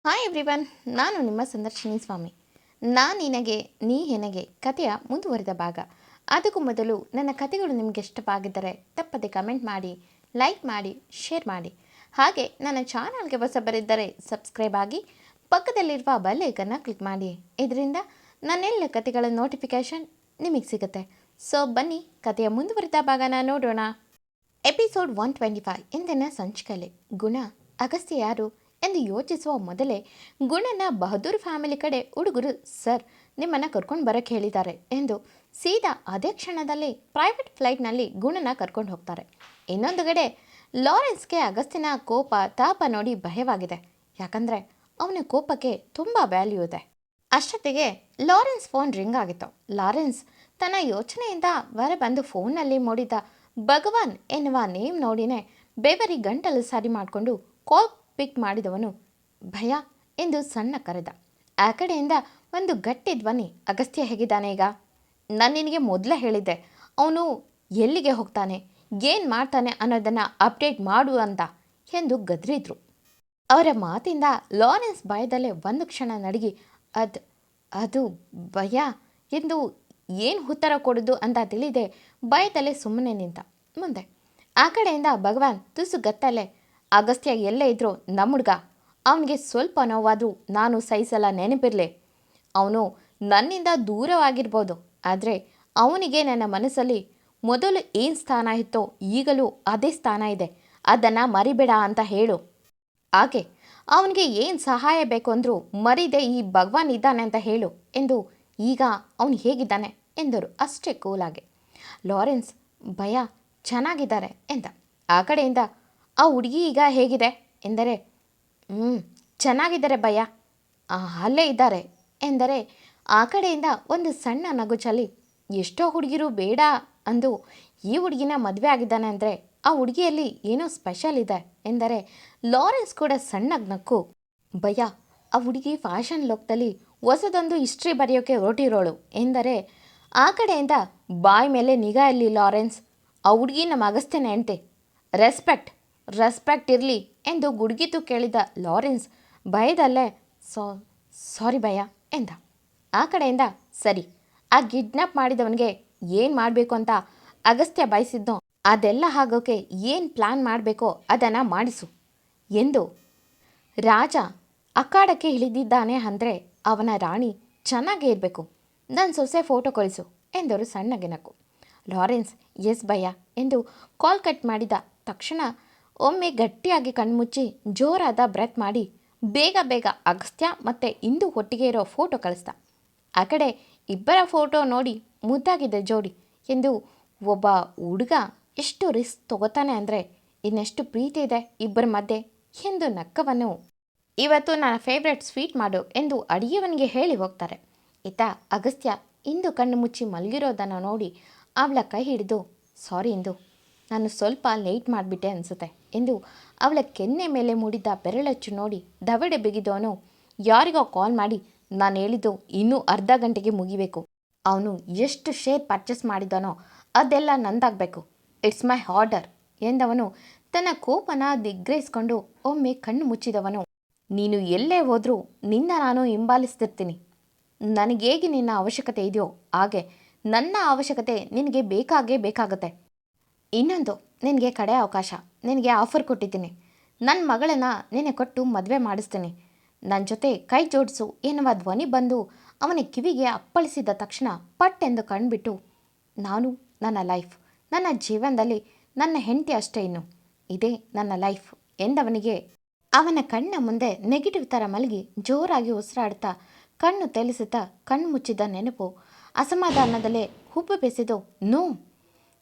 Hi everyone, ನಾನು ನಿಮ್ಮ ಸಂದರ್ಶಿನಿ ಸ್ವಾಮಿ. ನಾನು ನಿನಗೆ ನೀ ಹೆನಗೆ ಕಥೆಯ ಮುಂದುವರಿದ ಭಾಗ. ಅದಕ್ಕೂ ಮೊದಲು ನನ್ನ ಕಥೆಗಳು ನಿಮಗೆ ಇಷ್ಟವಾಗಿದ್ದರೆ ತಪ್ಪದೆ ಕಮೆಂಟ್ ಮಾಡಿ, ಲೈಕ್ ಮಾಡಿ, ಶೇರ್ ಮಾಡಿ. ಹಾಗೆ ನನ್ನ ಚಾನಲ್ಗೆ ಹೊಸಬರಿದ್ದರೆ ಸಬ್ಸ್ಕ್ರೈಬ್ ಆಗಿ ಪಕ್ಕದಲ್ಲಿರುವ ಬೆಲ್ ಐಕನ್ನ ಕ್ಲಿಕ್ ಮಾಡಿ. ಇದರಿಂದ ನನ್ನೆಲ್ಲ ಕಥೆಗಳ ನೋಟಿಫಿಕೇಷನ್ ನಿಮಗೆ ಸಿಗುತ್ತೆ. ಸೊ ಬನ್ನಿ, ಕಥೆಯ ಮುಂದುವರಿದ ಭಾಗನ ನೋಡೋಣ. ಎಪಿಸೋಡ್ 125 ಇಂದಿನ ಸಂಚಿಕೆಯಲ್ಲಿ ಗುಣ ಅಗಸ್ತ್ಯ ಯಾರು ಎಂದು ಯೋಚಿಸುವ ಮೊದಲೇ ಗುಣನ ಬಹದ್ದೂರ್ ಫ್ಯಾಮಿಲಿ ಕಡೆ ಹುಡುಗರು ಸರ್ ನಿಮ್ಮನ್ನು ಕರ್ಕೊಂಡು ಬರೋಕ್ಕೆ ಹೇಳಿದ್ದಾರೆ ಎಂದು ಸೀದಾ ಅದೇ ಕ್ಷಣದಲ್ಲಿ ಪ್ರೈವೇಟ್ ಫ್ಲೈಟ್ನಲ್ಲಿ ಗುಣನ ಕರ್ಕೊಂಡು ಹೋಗ್ತಾರೆ. ಇನ್ನೊಂದು ಕಡೆ ಲಾರೆನ್ಸ್ಗೆ ಅಗಸ್ತ್ಯನ ಕೋಪ ತಾಪ ನೋಡಿ ಭಯವಾಗಿದೆ. ಯಾಕಂದರೆ ಅವನ ಕೋಪಕ್ಕೆ ತುಂಬ ವ್ಯಾಲ್ಯೂ ಇದೆ. ಅಷ್ಟೊತ್ತಿಗೆ ಲಾರೆನ್ಸ್ ಫೋನ್ ರಿಂಗ್ ಆಗಿತ್ತು. ಲಾರೆನ್ಸ್ ತನ್ನ ಯೋಚನೆಯಿಂದ ಹೊರಬಂದು ಫೋನ್ನಲ್ಲಿ ಮೂಡಿದ ಭಗವಾನ್ ಎನ್ನುವ ನೇಮ್ ನೋಡಿನೇ ಬೆವರಿ ಗಂಟಲು ಸಾರಿ ಮಾಡಿಕೊಂಡು ಕಾಲ್ ಪಿಕ್ ಮಾಡಿದವನು ಭಯ ಎಂದು ಸಣ್ಣ ಕರೆದ. ಆ ಕಡೆಯಿಂದ ಒಂದು ಗಟ್ಟಿ ಧ್ವನಿ, ಅಗಸ್ತ್ಯ ಹೇಗಿದ್ದಾನೆ ಈಗ? ನಾನು ನಿನಗೆ ಮೊದಲೇ ಹೇಳಿದ್ದೆ ಅವನು ಎಲ್ಲಿಗೆ ಹೋಗ್ತಾನೆ, ಏನು ಮಾಡ್ತಾನೆ ಅನ್ನೋದನ್ನು ಅಪ್ಡೇಟ್ ಮಾಡು ಅಂತ ಎಂದು ಗದರಿದ್ರು. ಅವರ ಮಾತಿಂದ ಲಾರೆನ್ಸ್ ಭಯದಲ್ಲೇ ಒಂದು ಕ್ಷಣ ನಡುಗಿ ಅದು ಭಯ ಎಂದು ಏನು ಉತ್ತರ ಕೊಡೋದು ಅಂತ ತಿಳಿದೆ ಭಯದಲ್ಲೇ ಸುಮ್ಮನೆ ನಿಂತ. ಮುಂದೆ ಆ ಕಡೆಯಿಂದ ಭಗವಾನ್ ತುಸು ಗತ್ತಲ್ಲೇ, ಅಗಸ್ತ್ಯ ಎಲ್ಲೇ ಇದ್ರೂ ನಮ್ಮ ಹುಡುಗ, ಅವನಿಗೆ ಸ್ವಲ್ಪ ನೋವಾದರೂ ನಾನು ಸಹಿಸಲ್ಲ, ನೆನಪಿರಲಿ. ಅವನು ನನ್ನಿಂದ ದೂರವಾಗಿರ್ಬೋದು, ಆದರೆ ಅವನಿಗೆ ನನ್ನ ಮನಸ್ಸಲ್ಲಿ ಮೊದಲು ಏನು ಸ್ಥಾನ ಇತ್ತೋ ಈಗಲೂ ಅದೇ ಸ್ಥಾನ ಇದೆ, ಅದನ್ನು ಮರಿಬೇಡ ಅಂತ ಹೇಳು. ಹಾಗೆ ಅವನಿಗೆ ಏನು ಸಹಾಯ ಬೇಕು ಅಂದರೂ ಮರಿದೆ ಈ ಭಗವಾನ್ ಇದ್ದಾನೆ ಅಂತ ಹೇಳು ಎಂದು. ಈಗ ಅವನು ಹೇಗಿದ್ದಾನೆ ಎಂದರು ಅಷ್ಟೇ ಕೂಲಾಗೆ. ಲಾರೆನ್ಸ್ ಭಯ ಚೆನ್ನಾಗಿದ್ದಾರೆ ಎಂದ. ಆ ಕಡೆಯಿಂದ ಆ ಹುಡುಗಿ ಈಗ ಹೇಗಿದೆ ಎಂದರೆ ಚೆನ್ನಾಗಿದ್ದಾರೆ ಭಯ, ಅಲ್ಲೇ ಇದ್ದಾರೆ ಎಂದರೆ. ಆ ಕಡೆಯಿಂದ ಒಂದು ಸಣ್ಣ ನಗು ಚಲಿ, ಎಷ್ಟೋ ಹುಡುಗಿರು ಬೇಡ ಅಂದು ಈ ಹುಡುಗಿನ ಮದುವೆ ಆಗಿದ್ದಾನೆ ಅಂದರೆ ಆ ಹುಡುಗಿಯಲ್ಲಿ ಏನೋ ಸ್ಪೆಷಲ್ ಇದೆ ಎಂದರೆ. ಲಾರೆನ್ಸ್ ಕೂಡ ಸಣ್ಣಗೆ ನಕ್ಕು, ಭಯ ಆ ಹುಡುಗಿ ಫ್ಯಾಷನ್ ಲೋಕದಲ್ಲಿ ಹೊಸದೊಂದು ಹಿಸ್ಟ್ರಿ ಬರೆಯೋಕ್ಕೆ ಹೊರಟಿರೋಳು ಎಂದರೆ. ಆ ಕಡೆಯಿಂದ ಬಾಯಿ ಮೇಲೆ ನಿಗಾ ಇಲ್ಲಿ ಲಾರೆನ್ಸ್, ಆ ಹುಡುಗಿ ನಮ್ಮ ಅಗಸ್ತ್ಯನ ಹೆಂಡ್ತಿ, ರೆಸ್ಪೆಕ್ಟ್ ಇರಲಿ ಎಂದು ಗುಡುಗಿತು ಕೇಳಿದ ಲಾರೆನ್ಸ್ ಭಯದಲ್ಲೇ ಸಾರಿ ಭಯ ಎಂದ. ಆ ಕಡೆಯಿಂದ ಸರಿ, ಆ ಕಿಡ್ನಾಪ್ ಮಾಡಿದವನಿಗೆ ಏನು ಮಾಡಬೇಕು ಅಂತ ಅಗಸ್ತ್ಯ ಬಯಸಿದ್ನೋ ಅದೆಲ್ಲ ಆಗೋಕ್ಕೆ ಏನು ಪ್ಲ್ಯಾನ್ ಮಾಡಬೇಕೋ ಅದನ್ನು ಮಾಡಿಸು ಎಂದು. ರಾಜ ಅಖಾಡಕ್ಕೆ ಇಳಿದಿದ್ದಾನೆ ಅಂದರೆ ಅವನ ರಾಣಿ ಚೆನ್ನಾಗೇ ಇರಬೇಕು, ನನ್ನ ಸೊಸೆ ಫೋಟೋ ಕಳಿಸು ಎಂದರು ಸಣ್ಣಗೆ ನಕ್ಕು. ಲಾರೆನ್ಸ್ ಎಸ್ ಭಯ ಎಂದು ಕಾಲ್ ಕಟ್ ಮಾಡಿದ ತಕ್ಷಣ ಒಮ್ಮೆ ಗಟ್ಟಿಯಾಗಿ ಕಣ್ಮುಚ್ಚಿ ಜೋರಾದ ಬ್ರೆತ್ ಮಾಡಿ ಬೇಗ ಅಗಸ್ತ್ಯ ಮತ್ತು ಇಂದು ಒಟ್ಟಿಗೆ ಇರೋ ಫೋಟೋ ಕಳಿಸ್ದ. ಆ ಕಡೆ ಇಬ್ಬರ ಫೋಟೋ ನೋಡಿ ಮುದ್ದಾಗಿದೆ ಜೋಡಿ ಎಂದು. ಒಬ್ಬ ಹುಡುಗ ಎಷ್ಟು ರಿಸ್ಕ್ ತಗೋತಾನೆ ಅಂದರೆ ಇನ್ನೆಷ್ಟು ಪ್ರೀತಿ ಇದೆ ಇಬ್ಬರ ಮಧ್ಯೆ ಎಂದು ನಕ್ಕವನ್ನು. ಇವತ್ತು ನನ್ನ ಫೇವ್ರೆಟ್ ಸ್ವೀಟ್ ಮಾಡು ಎಂದು ಅಡಿಗೆವನಿಗೆ ಹೇಳಿ ಹೋಗ್ತಾರೆ. ಇತ್ತ ಅಗಸ್ತ್ಯ ಇಂದು ಕಣ್ಣು ಮುಚ್ಚಿ ಮಲಗಿರೋದನ್ನು ನೋಡಿ ಅವಳ ಕೈ ಹಿಡಿದು, ಸಾರಿ ಇಂದು, ನಾನು ಸ್ವಲ್ಪ ಲೇಟ್ ಮಾಡಿಬಿಟ್ಟೆ ಅನಿಸುತ್ತೆ ಎಂದು ಅವಳ ಕೆನ್ನೆ ಮೇಲೆ ಮೂಡಿದ್ದ ಬೆರಳಚ್ಚು ನೋಡಿ ದವಡೆ ಬಿಗಿದವನು ಯಾರಿಗೋ ಕಾಲ್ ಮಾಡಿ, ನಾನು ಹೇಳಿದ್ದು ಇನ್ನೂ ಅರ್ಧ ಗಂಟೆಗೆ ಮುಗಿಬೇಕು, ಅವನು ಎಷ್ಟು ಶೇರ್ ಪರ್ಚೇಸ್ ಮಾಡಿದಾನೋ ಅದೆಲ್ಲ ನಂದಾಗಬೇಕು, ಇಟ್ಸ್ ಮೈ ಆರ್ಡರ್ ಎಂದವನು ತನ್ನ ಕೋಪನ ನಿಗ್ರಹಿಸಿಕೊಂಡು ಒಮ್ಮೆ ಕಣ್ಣು ಮುಚ್ಚಿದವನು. ನೀನು ಎಲ್ಲೇ ಹೋದರೂ ನಿನ್ನ ನಾನು ಹಿಂಬಾಲಿಸ್ತಿರ್ತೀನಿ, ನನಗೇಗೆ ನಿನ್ನ ಅವಶ್ಯಕತೆ ಇದೆಯೋ ಹಾಗೆ ನನ್ನ ಅವಶ್ಯಕತೆ ನಿನಗೆ ಬೇಕಾಗುತ್ತೆ. ಇನ್ನೊಂದು, ನಿನಗೆ ಕಡೆ ಅವಕಾಶ, ನಿನಗೆ ಆಫರ್ ಕೊಟ್ಟಿದ್ದೀನಿ, ನನ್ನ ಮಗಳನ್ನು ನಿನ್ನೆ ಕೊಟ್ಟು ಮದುವೆ ಮಾಡಿಸ್ತೀನಿ, ನನ್ನ ಜೊತೆ ಕೈ ಜೋಡಿಸು ಎನ್ನುವ ಧ್ವನಿ ಬಂದು ಅವನ ಕಿವಿಗೆ ಅಪ್ಪಳಿಸಿದ ತಕ್ಷಣ ಪಟ್ಟೆಂದು ಕಣ್ಬಿಟ್ಟು, ನಾನು ನನ್ನ ಲೈಫ್, ನನ್ನ ಜೀವನದಲ್ಲಿ ನನ್ನ ಹೆಂಡತಿ ಅಷ್ಟೇ, ಇನ್ನು ಇದೇ ನನ್ನ ಲೈಫ್ ಎಂದವನಿಗೆ ಅವನ ಕಣ್ಣ ಮುಂದೆ ನೆಗೆಟಿವ್ ಥರ ಮಲಗಿ ಜೋರಾಗಿ ಉಸಿರಾಡ್ತಾ ಕಣ್ಣು ತೆಲಿಸುತ್ತಾ ಕಣ್ಣು ಮುಚ್ಚಿದ ನೆನಪು ಅಸಮಾಧಾನದಲ್ಲೇ ಹುಬ್ಬು ಬೆಸೆದು, ನೋ,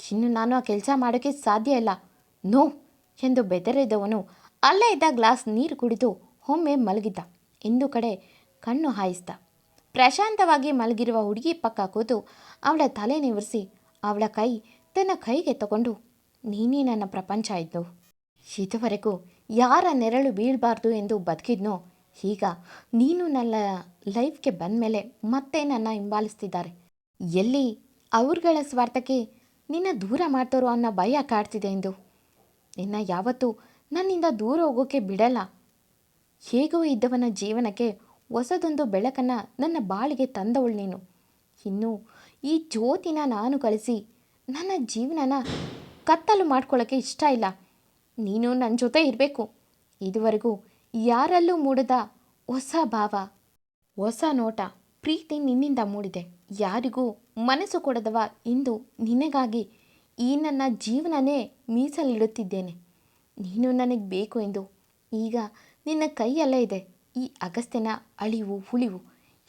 ಇನ್ನು ನಾನು ಆ ಕೆಲಸ ಮಾಡೋಕ್ಕೆ ಸಾಧ್ಯ ಇಲ್ಲ, ನೋ ಎಂದು ಬೆದರಿದವನು ಅಲ್ಲೇ ಇದ್ದ ಗ್ಲಾಸ್ ನೀರು ಕುಡಿದು ಒಮ್ಮೆ ಮಲಗಿದ್ದ. ಇಂದು ಕಡೆ ಕಣ್ಣು ಹಾಯಿಸ್ದ. ಪ್ರಶಾಂತವಾಗಿ ಮಲಗಿರುವ ಹುಡುಗಿ ಪಕ್ಕ ಕೂತು ಅವಳ ತಲೆ ನಿವರಿಸಿ ಅವಳ ಕೈ ತನ್ನ ಕೈಗೆ ತಗೊಂಡು, ನೀನೇ ನನ್ನ ಪ್ರಪಂಚ ಇದ್ದು, ಇದುವರೆಗೂ ಯಾರ ನೆರಳು ಬೀಳಬಾರ್ದು ಎಂದು ಬದುಕಿದ್ನೋ ಈಗ ನೀನು ನನ್ನ ಲೈಫ್ಗೆ ಬಂದ ಮೇಲೆ ಮತ್ತೆ ನನ್ನ ಹಿಂಬಾಲಿಸ್ತಿದ್ದಾರೆ, ಎಲ್ಲಿ ಅವ್ರಗಳ ಸ್ವಾರ್ಥಕ್ಕೆ ನಿನ್ನ ದೂರ ಮಾಡ್ತಾರೋ ಅನ್ನೋ ಭಯ ಕಾಡ್ತಿದೆ ಎಂದು. ನಿನ್ನ ಯಾವತ್ತೂ ನನ್ನಿಂದ ದೂರ ಹೋಗೋಕ್ಕೆ ಬಿಡಲ್ಲ ಹೇಗೋ ಇದ್ದವನ ಜೀವನಕ್ಕೆ ಹೊಸದೊಂದು ಬೆಳಕನ್ನು ನನ್ನ ಬಾಳಿಗೆ ತಂದವಳು ನೀನು. ಇನ್ನು ಈ ಜ್ಯೋತಿನ ನಾನು ಕಳಿಸಿ ನನ್ನ ಜೀವನನ ಕತ್ತಲು ಮಾಡ್ಕೊಳ್ಳೋಕ್ಕೆ ಇಷ್ಟ ಇಲ್ಲ. ನೀನು ನನ್ನ ಜೊತೆ ಇರಬೇಕು. ಇದುವರೆಗೂ ಯಾರಲ್ಲೂ ಮೂಡದ ಹೊಸ ಭಾವ, ಹೊಸ ನೋಟ, ಪ್ರೀತಿ ನಿನ್ನಿಂದ ಮೂಡಿದೆ. ಯಾರಿಗೂ ಮನಸ್ಸು ಕೊಡದವ ಇಂದು ನಿನಗಾಗಿ ಈ ನನ್ನ ಜೀವನನೇ ಮೀಸಲಿಡುತ್ತಿದ್ದೇನೆ. ನೀನು ನನಗೆ ಬೇಕು ಎಂದು ಈಗ ನಿನ್ನ ಕೈಯಲ್ಲೇ ಇದೆ ಈ ಅಗಸ್ತ್ಯನ ಅಳಿವು ಉಳಿವು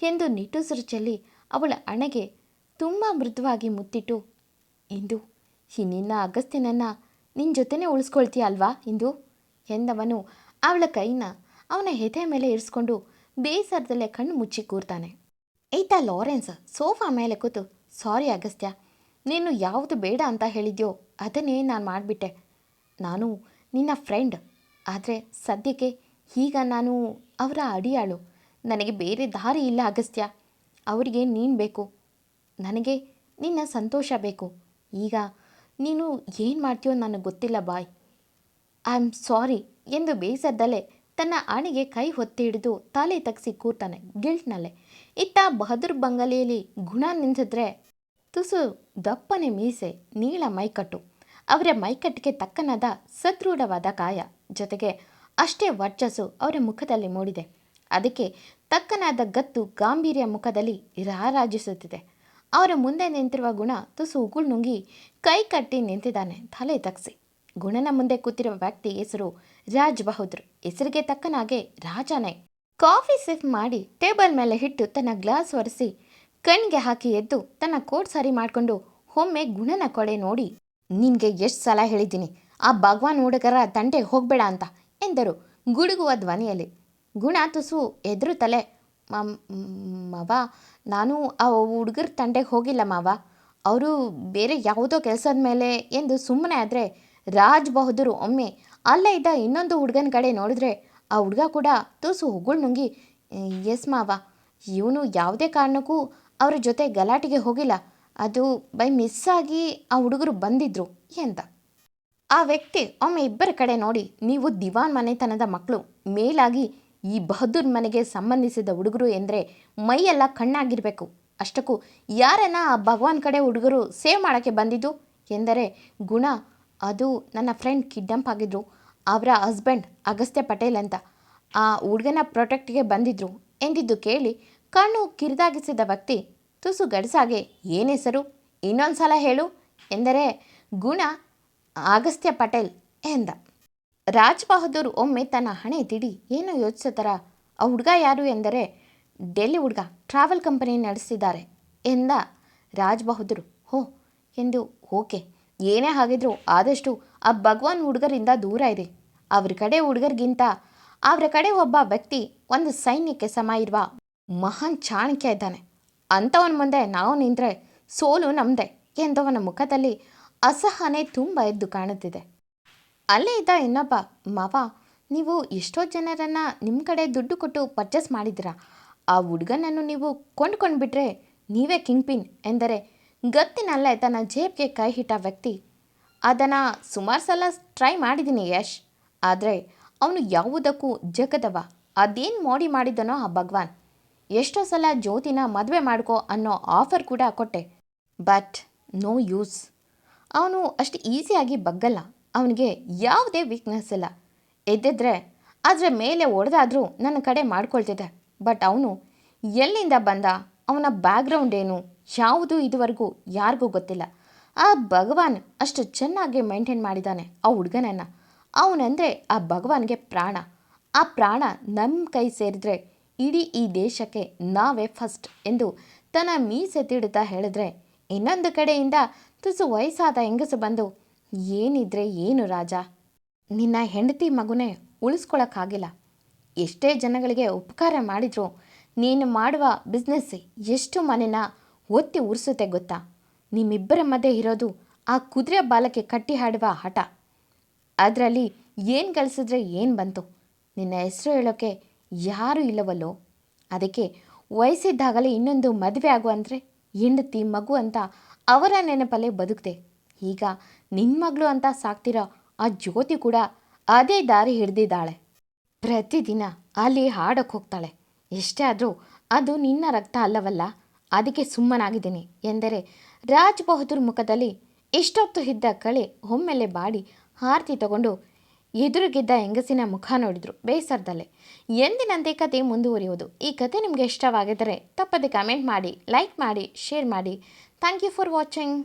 ಎಂದು ನಿಟ್ಟುಸಿರು ಚೆಲ್ಲಿ ಅವಳ ಹಣೆಗೆ ತುಂಬ ಮೃದುವಾಗಿ ಮುತ್ತಿಟ್ಟು, ಇಂದು ಈ ನಿನ್ನ ಅಗಸ್ತ್ಯನನ್ನು ನಿನ್ನ ಜೊತೆನೇ ಉಳಿಸ್ಕೊಳ್ತೀಯ ಅಲ್ವಾ ಇಂದು ಎಂದವನು ಅವಳ ಕೈನ ಅವನ ಎದೆ ಮೇಲೆ ಇರಿಸ್ಕೊಂಡು ಬೇಸರದಲ್ಲೇ ಕಣ್ಣು ಮುಚ್ಚಿ ಕೂರ್ತಾನೆ. ಈತ ಲಾರೆನ್ಸ್ ಸೋಫಾ ಮೇಲೆ ಕೂತು, ಸಾರಿ ಅಗಸ್ತ್ಯ, ನೀನು ಯಾವುದು ಬೇಡ ಅಂತ ಹೇಳಿದ್ಯೋ ಅದನ್ನೇ ನಾನು ಮಾಡಿಬಿಟ್ಟೆ. ನಾನು ನಿನ್ನ ಫ್ರೆಂಡ್, ಆದರೆ ಸದ್ಯಕ್ಕೆ ಈಗ ನಾನು ಅವರ ಅಡಿಯಾಳು. ನನಗೆ ಬೇರೆ ದಾರಿ ಇಲ್ಲ ಅಗಸ್ತ್ಯ. ಅವರಿಗೆ ನೀನು ಬೇಕು, ನನಗೆ ನಿನ್ನ ಸಂತೋಷ ಬೇಕು. ಈಗ ನೀನು ಏನು ಮಾಡ್ತೀಯೋ ನನಗೆ ಗೊತ್ತಿಲ್ಲ ಬಾಯ್. ಐ ಆಮ್ ಸಾರಿ ಎಂದು ಬೇಸರದಲ್ಲೇ ತನ್ನ ಆಣೆಗೆ ಕೈ ಹೊತ್ತಿ ಹಿಡಿದು ತಲೆ ತಗ್ಸಿ ಕೂರ್ತಾನೆ ಗಿಲ್ಟ್ನಲ್ಲೇ. ಇತ್ತ ಬಹದ್ದೂರ್ ಬಂಗಲೆಯಲ್ಲಿ ಗುಣ ನಿಂತಿದ್ರೆ ತುಸು ದಪ್ಪನೆ ಮೀಸೆ, ನೀಳ ಮೈಕಟ್ಟು, ಅವರ ಮೈಕಟ್ಟಿಗೆ ತಕ್ಕನಾದ ಸದೃಢವಾದ ಕಾಯ, ಜೊತೆಗೆ ಅಷ್ಟೇ ವರ್ಚಸ್ಸು ಅವರ ಮುಖದಲ್ಲಿ ಮೂಡಿದೆ. ಅದಕ್ಕೆ ತಕ್ಕನಾದ ಗತ್ತು ಗಾಂಭೀರ್ಯ ಮುಖದಲ್ಲಿ ರಾರಾಜಿಸುತ್ತಿದೆ. ಅವರ ಮುಂದೆ ನಿಂತಿರುವ ಗುಣ ತುಸು ಉಗುಳು ನುಂಗಿ ಕೈ ಕಟ್ಟಿ ನಿಂತಿದ್ದಾನೆ ತಲೆ ತಗ್ಸಿ. ಗುಣನ ಮುಂದೆ ಕೂತಿರುವ ವ್ಯಕ್ತಿ ಹೆಸರು ರಾಜ್ ಬಹದ್ದೂರ್. ಹೆಸರಿಗೆ ತಕ್ಕನಾಗೆ ರಾಜನೇ. ಕಾಫಿ ಸಿಪ್ ಮಾಡಿ ಟೇಬಲ್ ಮೇಲೆ ಇಟ್ಟು ತನ್ನ ಗ್ಲಾಸ್ ಒರೆಸಿ ಕಣ್ಣಿಗೆ ಹಾಕಿ ಎದ್ದು ತನ್ನ ಕೋಟ್ ಸರಿ ಮಾಡಿಕೊಂಡು ಒಮ್ಮೆ ಗುಣನ ಕೊಡೆ ನೋಡಿ, ನಿನಗೆ ಎಷ್ಟು ಸಲ ಹೇಳಿದ್ದೀನಿ ಆ ಭಗವಾನ್ ಹುಡುಗರ ತಂಟೆಗೆ ಹೋಗಬೇಡ ಅಂತ ಎಂದರು ಗುಡುಗುವ ಧ್ವನಿಯಲ್ಲಿ. ಗುಣ ತುಸು ಎದುರುತ್ತಲೇ, ಮಾವ, ನಾನು ಆ ಹುಡುಗರ ತಂಟೆಗೆ ಹೋಗಿಲ್ಲ ಮಾವ, ಅವರು ಬೇರೆ ಯಾವುದೋ ಕೆಲಸದ ಮೇಲೆ ಎಂದು ಸುಮ್ಮನೆ. ಆದರೆ ರಾಜ್ ಬಹದ್ದೂರ್ ಒಮ್ಮೆ ಅಲ್ಲೇ ಇದ್ದ ಇನ್ನೊಂದು ಹುಡುಗನ ಕಡೆ ನೋಡಿದ್ರೆ ಆ ಹುಡುಗ ಕೂಡ ತುಸು ಉಗುಳು ನುಂಗಿ, ಎಸ್ ಮಾವ, ಇವನು ಯಾವುದೇ ಕಾರಣಕ್ಕೂ ಅವರ ಜೊತೆ ಗಲಾಟೆಗೆ ಹೋಗಿಲ್ಲ, ಅದು ಬೈ ಮಿಸ್ಸಾಗಿ ಆ ಹುಡುಗರು ಬಂದಿದ್ರು ಎಂದ. ಆ ವ್ಯಕ್ತಿ ಒಮ್ಮೆ ಇಬ್ಬರ ಕಡೆ ನೋಡಿ, ನೀವು ದಿವಾನ್ ಮನೆತನದ ಮಕ್ಕಳು, ಮೇಲಾಗಿ ಈ ಬಹದ್ದೂರ್ ಮನೆಗೆ ಸಂಬಂಧಿಸಿದ ಹುಡುಗರು ಎಂದರೆ ಮೈಯೆಲ್ಲ ಕಣ್ಣಾಗಿರಬೇಕು. ಅಷ್ಟಕ್ಕೂ ಯಾರನ್ನ ಆ ಭಗವಾನ್ ಕಡೆ ಹುಡುಗರು ಸೇವ್ ಮಾಡೋಕ್ಕೆ ಬಂದಿದ್ದು ಎಂದರೆ, ಗುಣ, ಅದು ನನ್ನ ಫ್ರೆಂಡ್ ಕಿಡ್ನಾಪ್ ಆಗಿದ್ರು, ಅವರ ಹಸ್ಬೆಂಡ್ ಅಗಸ್ತ್ಯ ಪಟೇಲ್ ಅಂತ ಆ ಹುಡುಗನ ಪ್ರೊಟೆಕ್ಟ್ಗೆ ಬಂದಿದ್ರು ಎಂದಿದ್ದು ಕೇಳಿ ಕಣ್ಣು ಕಿರಿದಾಗಿಸಿದ ವ್ಯಕ್ತಿ ತುಸು ಗಡಸಾಗೆ, ಏನು ಹೆಸರು, ಇನ್ನೊಂದು ಸಲ ಹೇಳು ಎಂದರೆ, ಗುಣ ಅಗಸ್ತ್ಯ ಪಟೇಲ್ ಎಂದ. ರಾಜ್ ಬಹದ್ದೂರ್ ಒಮ್ಮೆ ತನ್ನ ಹಣೆ ತಿಡಿ ಏನೋ ಯೋಚಿಸೋ ಥರ, ಆ ಹುಡುಗ ಯಾರು ಎಂದರೆ, ಡೆಲ್ಲಿ ಹುಡುಗ, ಟ್ರಾವೆಲ್ ಕಂಪನಿ ನಡೆಸಿದ್ದಾರೆ ಎಂದ ರಾಜ್ ಬಹದ್ದೂರ್. ಹೋ ಎಂದು, ಓಕೆ, ಏನೇ ಆಗಿದ್ರು ಆದಷ್ಟು ಆ ಭಗವಾನ್ ಹುಡುಗರಿಂದ ದೂರ ಇದೆ. ಅವ್ರ ಕಡೆ ಹುಡುಗರಿಗಿಂತ ಅವರ ಕಡೆ ಒಬ್ಬ ವ್ಯಕ್ತಿ ಒಂದು ಸೈನ್ಯಕ್ಕೆ ಸಮ ಇರುವ ಮಹಾನ್ ಚಾಣಕ್ಯ ಇದ್ದಾನೆ. ಅಂಥವನ ಮುಂದೆ ನಾವು ನಿಂತರೆ ಸೋಲು ನಮ್ಮದೇ ಎಂದವನ ಮುಖದಲ್ಲಿ ಅಸಹನೆ ತುಂಬ ಎದ್ದು ಕಾಣುತ್ತಿದೆ. ಅಲ್ಲೇ ಇದ್ದ ಇನ್ನೊಬ್ಬ, ಮಾವ, ನೀವು ಎಷ್ಟೋ ಜನರನ್ನು ನಿಮ್ಮ ಕಡೆ ದುಡ್ಡು ಕೊಟ್ಟು ಪರ್ಚೇಸ್ ಮಾಡಿದ್ದೀರಾ, ಆ ಹುಡುಗನನ್ನು ನೀವು ಕೊಂಡ್ಕೊಂಡು ಬಿಟ್ಟರೆ ನೀವೇ ಕಿಂಗ್ ಪಿನ್ ಎಂದರೆ, ಗತ್ತಿನಲ್ಲೇ ತನ್ನ ಜೇಬ್ಗೆ ಕೈ ಇಟ್ಟ ವ್ಯಕ್ತಿ, ಅದನ್ನು ಸುಮಾರು ಸಲ ಟ್ರೈ ಮಾಡಿದ್ದೀನಿ ಯಶ್, ಆದರೆ ಅವನು ಯಾವುದಕ್ಕೂ ಜಗದವ, ಅದೇನು ಮೋಡಿ ಮಾಡಿದನೋ ಆ ಭಗವಾನ್. ಎಷ್ಟೋ ಸಲ ಜ್ಯೋತಿನ ಮದುವೆ ಮಾಡ್ಕೋ ಅನ್ನೋ ಆಫರ್ ಕೂಡ ಕೊಟ್ಟೆ, ಬಟ್ ನೋ ಯೂಸ್. ಅವನು ಅಷ್ಟು ಈಸಿಯಾಗಿ ಬಗ್ಗಲ್ಲ, ಅವನಿಗೆ ಯಾವುದೇ ವೀಕ್ನೆಸ್ ಇಲ್ಲ. ಎದ್ದಿದ್ರೆ ಅದರ ಮೇಲೆ ಹೊಡೆದಾದರೂ ನನ್ನ ಕಡೆ ಮಾಡ್ಕೊಳ್ತಿದ್ದೆ, ಬಟ್ ಅವನು ಎಲ್ಲಿಂದ ಬಂದ, ಅವನ ಬ್ಯಾಕ್ಗ್ರೌಂಡ್ ಏನು, ಯಾವುದೂ ಇದುವರೆಗೂ ಯಾರಿಗೂ ಗೊತ್ತಿಲ್ಲ. ಆ ಭಗವಾನ್ ಅಷ್ಟು ಚೆನ್ನಾಗಿ ಮೇಂಟೈನ್ ಮಾಡಿದ್ದಾನೆ ಆ ಹುಡುಗನನ್ನು. ಅವನಂದರೆ ಆ ಭಗವಾನ್ಗೆ ಪ್ರಾಣ. ಆ ಪ್ರಾಣ ನಮ್ಮ ಕೈ ಸೇರಿದ್ರೆ ಇಡೀ ಈ ದೇಶಕ್ಕೆ ನಾವೇ ಫಸ್ಟ್ ಎಂದು ತನ್ನ ಮೀಸೆತ್ತಿಡುತ್ತಾ ಹೇಳಿದ್ರೆ, ಇನ್ನೊಂದು ಕಡೆಯಿಂದ ತುಸು ವಯಸ್ಸಾದ ಹೆಂಗಸು ಬಂದು, ಏನಿದ್ರೆ ಏನು ರಾಜ, ನಿನ್ನ ಹೆಂಡತಿ ಮಗುನೇ ಉಳಿಸ್ಕೊಳಕ್ಕಾಗಿಲ್ಲ. ಎಷ್ಟೇ ಜನಗಳಿಗೆ ಉಪಕಾರ ಮಾಡಿದ್ರು ನೀನು ಮಾಡುವ ಬಿಸ್ನೆಸ್ ಎಷ್ಟು ಮನೆನ ಒತ್ತಿ ಉರಿಸುತ್ತೆ ಗೊತ್ತಾ. ನಿಮ್ಮಿಬ್ಬರ ಮಧ್ಯೆ ಇರೋದು ಆ ಕುದುರೆ ಬಾಲಕ್ಕೆ ಕಟ್ಟಿ ಹಾಡುವ ಹಠ. ಅದರಲ್ಲಿ ಏನು ಗಳಿಸಿದ್ರೆ ಏನು ಬಂತು, ನಿನ್ನ ಹೆಸರು ಹೇಳೋಕ್ಕೆ ಯಾರೂ ಇಲ್ಲವಲ್ಲೋ. ಅದಕ್ಕೆ ವಯಸ್ಸಿದ್ದಾಗಲೇ ಇನ್ನೊಂದು ಮದುವೆ ಆಗುವಂದರೆ ಹೆಂಡತಿ ಮಗು ಅಂತ ಅವರ ನೆನಪಲ್ಲೇ ಬದುಕ್ತೆ. ಈಗ ನಿನ್ನ ಮಗಳು ಅಂತ ಸಾಕ್ತಿರೋ ಆ ಜ್ಯೋತಿ ಕೂಡ ಅದೇ ದಾರಿ ಹಿಡ್ದಿದ್ದಾಳೆ. ಪ್ರತಿದಿನ ಅಲ್ಲಿ ಹಾಡೋಕ್ಕೆ ಹೋಗ್ತಾಳೆ. ಎಷ್ಟೇ ಆದರೂ ಅದು ನಿನ್ನ ರಕ್ತ ಅಲ್ಲವಲ್ಲ, ಅದಕ್ಕೆ ಸುಮ್ಮನಾಗಿದ್ದೀನಿ ಎಂದರೆ ರಾಜ್ ಬಹದ್ದೂರ್ ಮುಖದಲ್ಲಿ ಇಷ್ಟೊತ್ತು ಇದ್ದ ಕಳೆ ಒಮ್ಮೆಲೆ ಬಾಡಿ ಆರತಿ ತಗೊಂಡು ಎದುರಿಗಿದ್ದ ಹೆಂಗಸಿನ ಮುಖ ನೋಡಿದ್ರು ಬೇಸರದಲ್ಲೇ. ಎಂದಿನಂತೆ ಕತೆ ಮುಂದುವರಿಯುವುದು. ಈ ಕತೆ ನಿಮಗೆ ಇಷ್ಟವಾಗಿದ್ದರೆ ತಪ್ಪದೆ ಕಮೆಂಟ್ ಮಾಡಿ, ಲೈಕ್ ಮಾಡಿ, ಶೇರ್ ಮಾಡಿ. Thank you for watching.